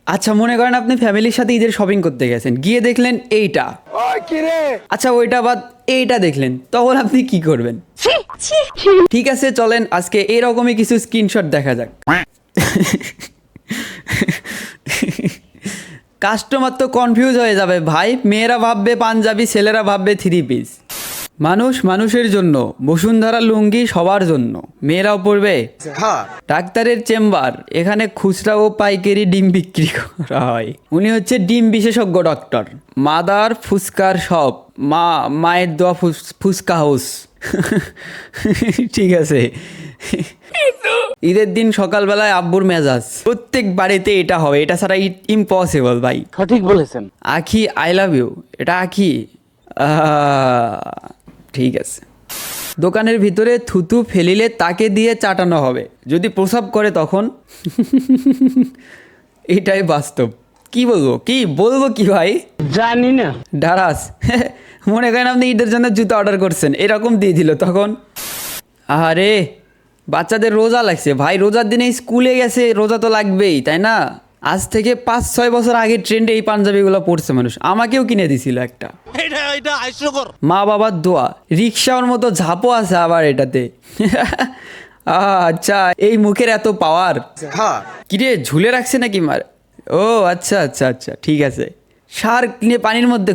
আচ্ছা মনে করেন আপনি ফ্যামিলির সাথে ঈদের শপিং করতে গেছেন, গিয়ে দেখলেন এইটা, আচ্ছা ওইটা বাদ এইটা দেখলেন, তখন আপনি কি করবেন? ঠিক আছে চলেন আজকে এরকমই কিছু স্ক্রিনশট দেখা যাক। কাস্টমার তো কনফিউজ হয়ে যাবে ভাই, মেয়েরা ভাববে পাঞ্জাবি, ছেলেরা ভাববে থ্রি পিস। মানুষ মানুষের জন্য, বসুন্ধরা লুঙ্গি সবার জন্য, মেয়েরাও পড়বে। ডাক্তারের চেম্বার, এখানে খুচরা ও পাইকারি ডিম বিক্রি করা হয়। উনি হচ্ছে ডিম বিশেষজ্ঞ ডক্টর। মাদার ফুচকার শপ, মায়ের দোয়া ফুচকা হাউস। ঠিক আছে। ঈদের দিন সকালবেলায় আব্বুর মেজাজ, প্রত্যেক বাড়িতে এটা হবে, এটা ছাড়া ইম্পসিবল ভাই। সঠিক বলেছেন। আখি আই লাভ ইউ, এটা আখি। ঠিক আছে। দোকানের ভিতরে থুতু ফেলিলে তাকে দিয়ে চাটানো হবে, যদি প্রসাব করে তখন। এটাই বাস্তব। কি বলবো কি ভাই, জানি না। ডারাস। মনে করেন আপনি ঈদের জন্য জুতা অর্ডার করছেন, এরকম দিয়ে দিল তখন। আরে বাচ্চাদের রোজা লাগছে ভাই, রোজার দিনে স্কুলে গেছে, রোজা তো লাগবেই তাই না? আজ থেকে 5-6 বছর আগে ট্রেন্ডে এই পাঞ্জাবিগুলো পড়ছে মানুষ, আমাকেও কিনে দিছিল একটা। মা বাবার দোয়া, রিক্সার মতো ঝাপও আছে আবার এটাতে। আচ্ছা এই মুখের এত পাওয়ার, কিরে ঝুলে রাখছে নাকি মার? ও আচ্ছা আচ্ছা আচ্ছা ঠিক আছে। শার্ক নিয়ে পানির মধ্যে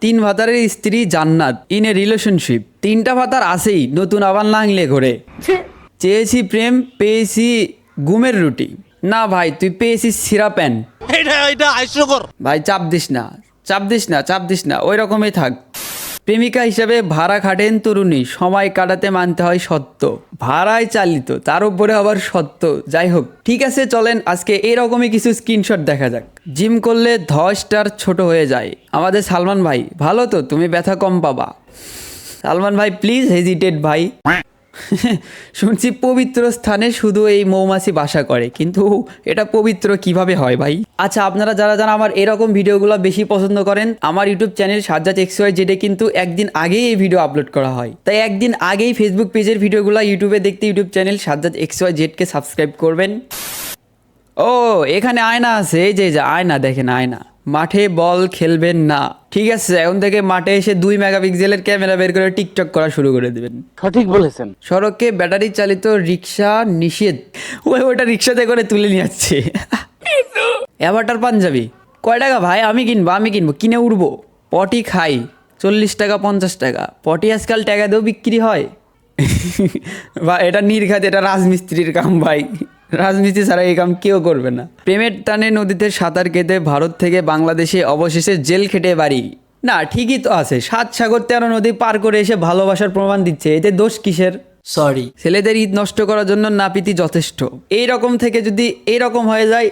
তিন ভাতারের স্ত্রী জান্নাত ইন এ রিলেশনশিপ। তিনটা ভাতার আছেই, নতুন আবার লাংলে ঘরে। চেয়েছি প্রেম, পেয়েছি গুমের রুটি। না ভাই তুই পেয়েছিস সিরা প্যান। ভাই চাপ দিস না, ওই রকমই থাক। প্রেমিকা হিসাবে ভাড়া খাটেন তরুণী, সময় কাটাতে মানতে হয় সত্য। ভাড়ায় চালিত, তার উপরে আবার সত্য। যাই হোক ঠিক আছে চলেন আজকে এরকমই কিছু স্ক্রিনশট দেখা যাক। জিম করলে ধসটার ছোট হয়ে যায়। আমাদের সালমান ভাই ভালো তো, তুমি ব্যথা কম পাবা। সালমান ভাই প্লিজ হেজিটেট ভাই। শুনছি পবিত্র স্থানে শুধু এই মৌমাছি বাসা করে, কিন্তু এটা পবিত্র কিভাবে হয় ভাই? আচ্ছা আপনারা যারা যারা আমার এরকম ভিডিওগুলো বেশি পছন্দ করেন, আমার ইউটিউব চ্যানেল সাজ্জাদ XYZ কিন্তু একদিন আগেই এই ভিডিও আপলোড করা হয়, তাই একদিন আগেই ফেসবুক পেজের ভিডিওগুলো ইউটিউবে দেখতে ইউটিউব চ্যানেল সাজ্জাদ XYZ কে সাবস্ক্রাইব করবেন। ও এখানে আয়না আছে, এই যে আয়না দেখেন, আয়না। মাঠে বল খেলবেন না, ঠিক আছে এখন থেকে মাঠে এসে 2 মেগাপিক্সেলের ক্যামেরা বের করে টিকটক করা শুরু করে দেবেন। সঠিক বলেছেন। সড়কে ব্যাটারি চালিত রিক্সা নিষেধ। ওটা রিক্সাতে করে তুলে নিয়ে যাচ্ছে। অ্যাভাটার পাঞ্জাবি কয় টাকা ভাই? আমি কিনবো, কিনে উঠবো। পটি খাই 40 টাকা 50 টাকা। পটি আজকাল টাকা দিয়েও বিক্রি হয়। বা এটা নির্ঘাত, এটা রাজমিস্ত্রির কাম ভাই, রাজনীতি ছাড়া এই কাম কেউ করবে না। প্রেমের টানে নদীতে সাঁতার কেটে ভারত থেকে বাংলাদেশে অবশেষে জেল খেটে বাড়ি। না ঠিকই তো আছে, 7 সাগর 13 নদী পার করে এসে ভালোবাসার প্রমাণ দিচ্ছে, এতে দোষ কিসের? সরি, ছেলেদের ঈদ নষ্ট করার জন্য নাপিতি যথেষ্ট। এই রকম থেকে যদি এরকম হয়ে যায়,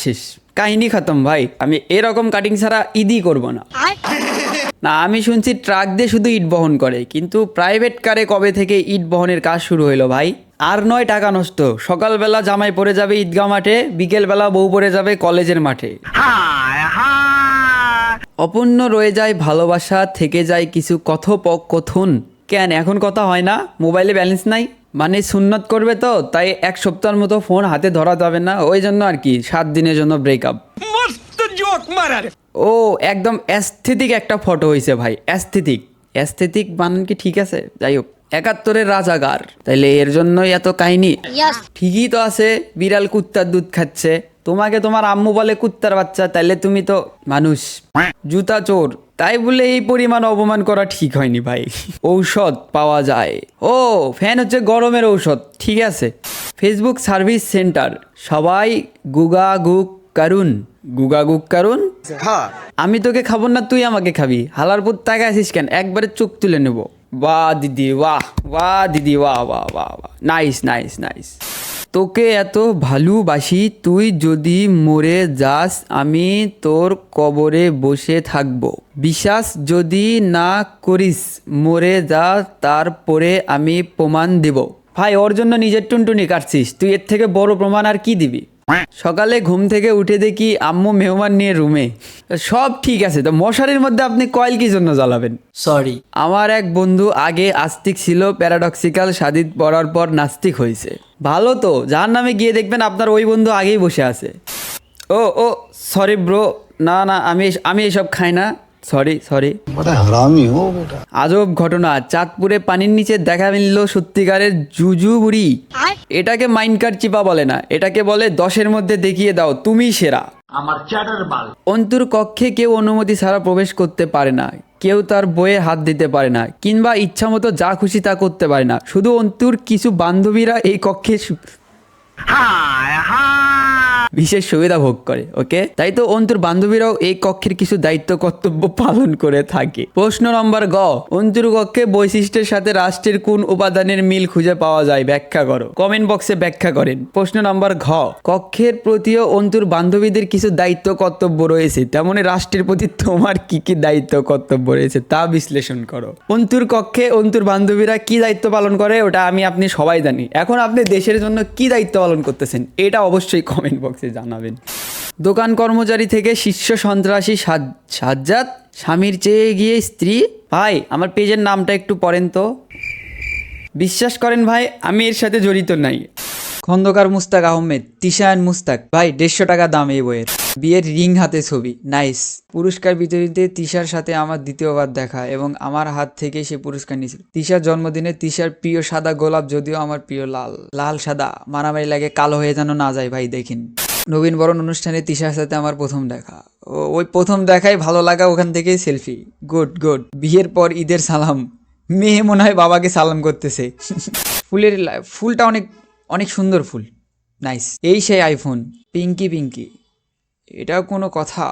শেষ কাহিনী খতম ভাই। আমি এরকম কাটিং ছাড়া ঈদই করব না। না আমি শুনছি ট্রাক দিয়ে শুধু ইট বহন করে, কিন্তু প্রাইভেট কারে কবে থেকে ইট বহনের কাজ শুরু হইলো ভাই? আর নয় টাকা নষ্ট, সকালবেলা জামাই পড়ে যাবে ঈদগাহ মাঠে, বিকেলবেলা বউ পড়ে যাবে কলেজের মাঠে। অপূর্ণ রয়ে যায় ভালোবাসা, থেকে যায় কিছু কথোপকথন। কেন এখন কথা হয় না? মোবাইলে ব্যালেন্স নাই মানে? সুন্নত করবে তো, তাই 1 সপ্তাহের মতো ফোন হাতে ধরা যাবে না, ওই জন্য আর কি 7 দিনের জন্য ব্রেকআপ। ও একদম অ্যাস্থেটিক একটা ফটো হয়েছে ভাই, অ্যাস্থেটিক বানান কি ঠিক আছে? যাই হোক 71-এর রাজাগার, তাইলে এর জন্যই এত কাহিনী। ঠিকই তো আছে, বিড়াল কুত্তার দুধ খাচ্ছে, তোমাকে তোমার আম্মু বলে কুত্তার বাচ্চা, তাইলে তুমি তো মানুষ। জুতা চোর, তাই বলে এই পরিমাণ অপমান করা ঠিক হয়নি ভাই। ঔষধ পাওয়া যায়, ও ফ্যান হচ্ছে গরমের ঔষধ, ঠিক আছে। ফেসবুক সার্ভিস সেন্টার, সবাই গুগাগুগ কারুন। আমি তোকে খাবো না, তুই আমাকে খাবি, হালারপুর টাকা আসিস কেন? একবারে চোখ তুলে নেব। বাহ দিদি বাহ, বাহ, নাইস। তোকে এত ভালোবাসি, তুই যদি মরে যাস আমি তোর কবরে বসে থাকবো। বিশ্বাস যদি না করিস মরে যা, তারপরে আমি প্রমাণ দেব। ভাই ওর জন্য নিজের টুনটুনি কাটছিস, তুই এর থেকে বড় প্রমাণ আর কি দিবি? সকালে ঘুম থেকে উঠে দেখি আম্মু মেহমান নিয়ে রুমে। সব ঠিক আছে, তো মশারির মধ্যে আপনি কয়েল কি জন্য জ্বালাবেন? সরি। আমার এক বন্ধু আগে আস্তিক ছিল, প্যারাডক্সিক্যাল শাদিত পড়ার পর নাস্তিক হয়েছে। ভালো তো, যার নামে গিয়ে দেখবেন আপনার ওই বন্ধু আগেই বসে আছে। ও ও সরি ব্রো, না না আমি এসব খাই না, সরি। बड़ा हरामी हो बेटा। আজব ঘটনা, চাঁদপুরে পানির নিচে দেখা মিলল সত্যিকারের জুজু বুড়ি। এটাকে মাইনকার চিপা বলে না, এটাকে বলে 10-এর মধ্যে দেখিয়ে দাও তুমি সেরা। অন্তুর কক্ষে কেউ অনুমতি ছাড়া প্রবেশ করতে পারে না, কেউ তার বইয়ে হাত দিতে পারে না, কিংবা ইচ্ছামতো যা খুশি তা করতে পারে না। শুধু অন্তুর কিছু বান্ধবীরা এই কক্ষে বিশেষ সুবিধা ভোগ করে। ওকে, তাই তো অন্তুর বান্ধবীরাও এই কক্ষের কিছু দায়িত্ব কর্তব্য পালন করে থাকে। প্রশ্ন নম্বর গ, অন্তুর কক্ষে বৈশিষ্ট্যের সাথে রাষ্ট্রের কোন উপাদানের মিল খুঁজে পাওয়া যায়? ব্যাখ্যা করো, কমেন্ট বক্সে ব্যাখ্যা করেন। প্রশ্ন নম্বর ঘ, কক্ষের প্রতিও অন্তুর বান্ধবীদের কিছু দায়িত্ব কর্তব্য রয়েছে, তেমনি রাষ্ট্রের প্রতি তোমার কি কি দায়িত্ব কর্তব্য রয়েছে তা বিশ্লেষণ করো। অন্তুর কক্ষে অন্তুর বান্ধবীরা কি দায়িত্ব পালন করে ওটা আপনি সবাই জানি। এখন আপনি দেশের জন্য কি দায়িত্ব পালন করতেছেন এটা অবশ্যই কমেন্ট বক্সে জানাবেন। দোকান কর্মচারী থেকে শীর্ষ সন্ত্রাসী সাজ্জাদ, স্বামীর চেয়ে গিয়ে স্ত্রী। ভাই আমার পেজের নামটা একটু পড়েন তো। বিশ্বাস করেন ভাই, আমি এর সাথে জড়িত নাই। খন্দকার মুস্তাক আহমেদ, তিশা অ্যান্ড মুস্তাক, ভাই 150 টাকা দাম এই বইয়ের। বিয়ের রিং হাতে ছবি, নাইস। পুরস্কার বিতরণীতে তিশার সাথে আমার দ্বিতীয়বার দেখা এবং আমার হাত থেকে সে পুরস্কার নিয়েছিল। তিশার জন্মদিনে তিশার প্রিয় সাদা গোলাপ, যদিও আমার প্রিয় লাল সাদা মারামারি লাগে, কালো হয়ে যেন না যায় ভাই দেখেন। নবীন বরণ অনুষ্ঠানে তিশার সাথে আমার প্রথম দেখা, ওই প্রথম দেখায় ভালো লাগা, ওখান থেকেই সেলফি। গুড। বিয়ের পর ঈদের সালাম, মেয়ে মনে হয় বাবাকে সালাম করতেছে। ফুলটা অনেক সুন্দর ফুল, নাইস। এই সেই আইফোন, পিঙ্কি, এটাও কোনো কথা?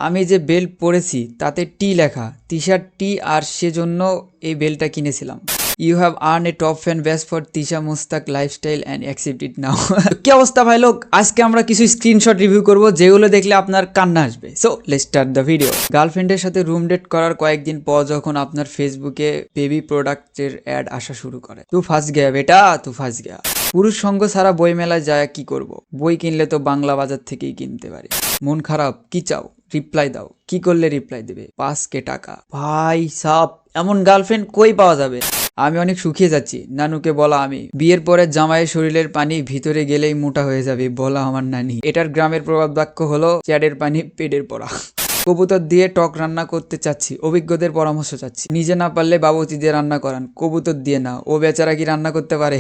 আমি যে বেল্ট পরেছি তাতে টি লেখা, টি শার্ট টি, আর সেজন্য এই বেল্টটা কিনেছিলাম। You have earn a top fan best for Tisha Mustaq lifestyle and accept it now. কি অবস্থা ভাই লোক, আজকে আমরা কিছু স্ক্রিনশট রিভিউ করব যেগুলো দেখলে আপনার কান্না আসবে। So let's start the video. গার্লফ্রেন্ডের সাথে রুম ডেট করার কয়েকদিন পর যখন আপনার ফেসবুকে বেবি প্রোডাক্টের অ্যাড আসা শুরু করে, তু ফাঁস গেয়া বেটা, তু ফাঁস গেয়া। পুরুষ সঙ্গ ছাড়া বই মেলায় যায় কি করব? বই কিনলে তো বাংলা বাজার থেকেই কিনতে পারি। মন খারাপ, কি চাও? রিপ্লাই দাও। কি করলে রিপ্লাই দেবে? 5K টাকা। ভাই সাপ, এমন গার্লফ্রেন্ড কই পাওয়া যাবে? আমি অনেক শুকিয়ে যাচ্ছি, নানুকে বলা আমি। বিয়ের পরে জামাইয়ের শরীরের পানি ভিতরে গেলেই মোটা হয়ে যাবে, বলা আমার নানি। এটার গ্রামের প্রবাদ বাক্য হলো, চ্যাডের পানি পেটের পড়া। কবুতর দিয়ে টক রান্না করতে চাচ্ছি, অভিজ্ঞদের পরামর্শ চাচ্ছি। নিজে না পারলে বাবুচি দিয়ে রান্না করান, কবুতর দিয়ে না, ও বেচারা কি রান্না করতে পারে?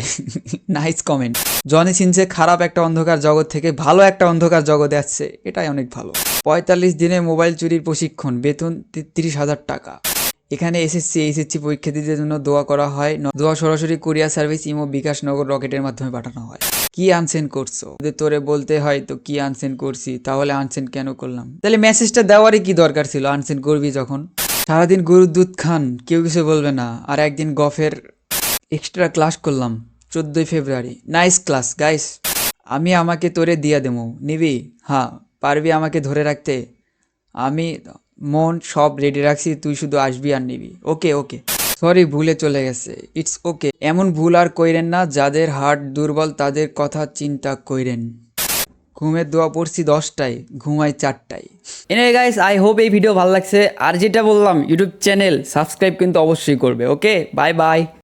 Nice comment. জনি সিনসে খারাপ একটা অন্ধকার জগৎ থেকে ভালো একটা অন্ধকার জগতে আসছে, এটাই অনেক ভালো। 45 দিনে মোবাইল চুরির প্রশিক্ষণ, বেতন 33,000 টাকা। এখানে এইচএসসি পরীক্ষার্থীদের জন্য দোয়া করা হয়। দোয়া সরাসরি কুরিয়ার সার্ভিস, ইমো, বিকাশ, নগর, রকেটের মাধ্যমে পাঠানো হয়। কি আনসেন্ড করছো? যদি তোরে বলতে হয় তো কি আনসেন্ড করছি, তাহলে আনসেন্ড কেন করলাম? তাহলে মেসেজটা দেওয়ারই কি দরকার ছিল আনসেন্ড করবি যখন? সারাদিন গরুর দুধ খান, কেউ কিছু বলবে না। আর একদিন গফের এক্সট্রা ক্লাস করলাম 14 ফেব্রুয়ারি। Nice class guys. আমি আমাকে তোরে দিয়া দেবো, নিবি? হ্যাঁ, পারবি আমাকে ধরে রাখতে? আমি মন সব রেডি রাখছি, তুই শুধু আসবি আর নিবি। ওকে। সরি, ভুলে চলে গেছে, ইটস ওকে। এমন ভুল আর কইরেন না, যাদের হার্ট দুর্বল তাদের কথা চিন্তা কইরেন। ঘুমের দোয়া পড়ছি 10টায়, ঘুমাই 4টায়। এনিওয়ে গাইস, আই হোপ এই ভিডিও ভালো লাগছে। আর যেটা বললাম, ইউটিউব চ্যানেল সাবস্ক্রাইব কিন্তু অবশ্যই করবে। ওকে, বাই।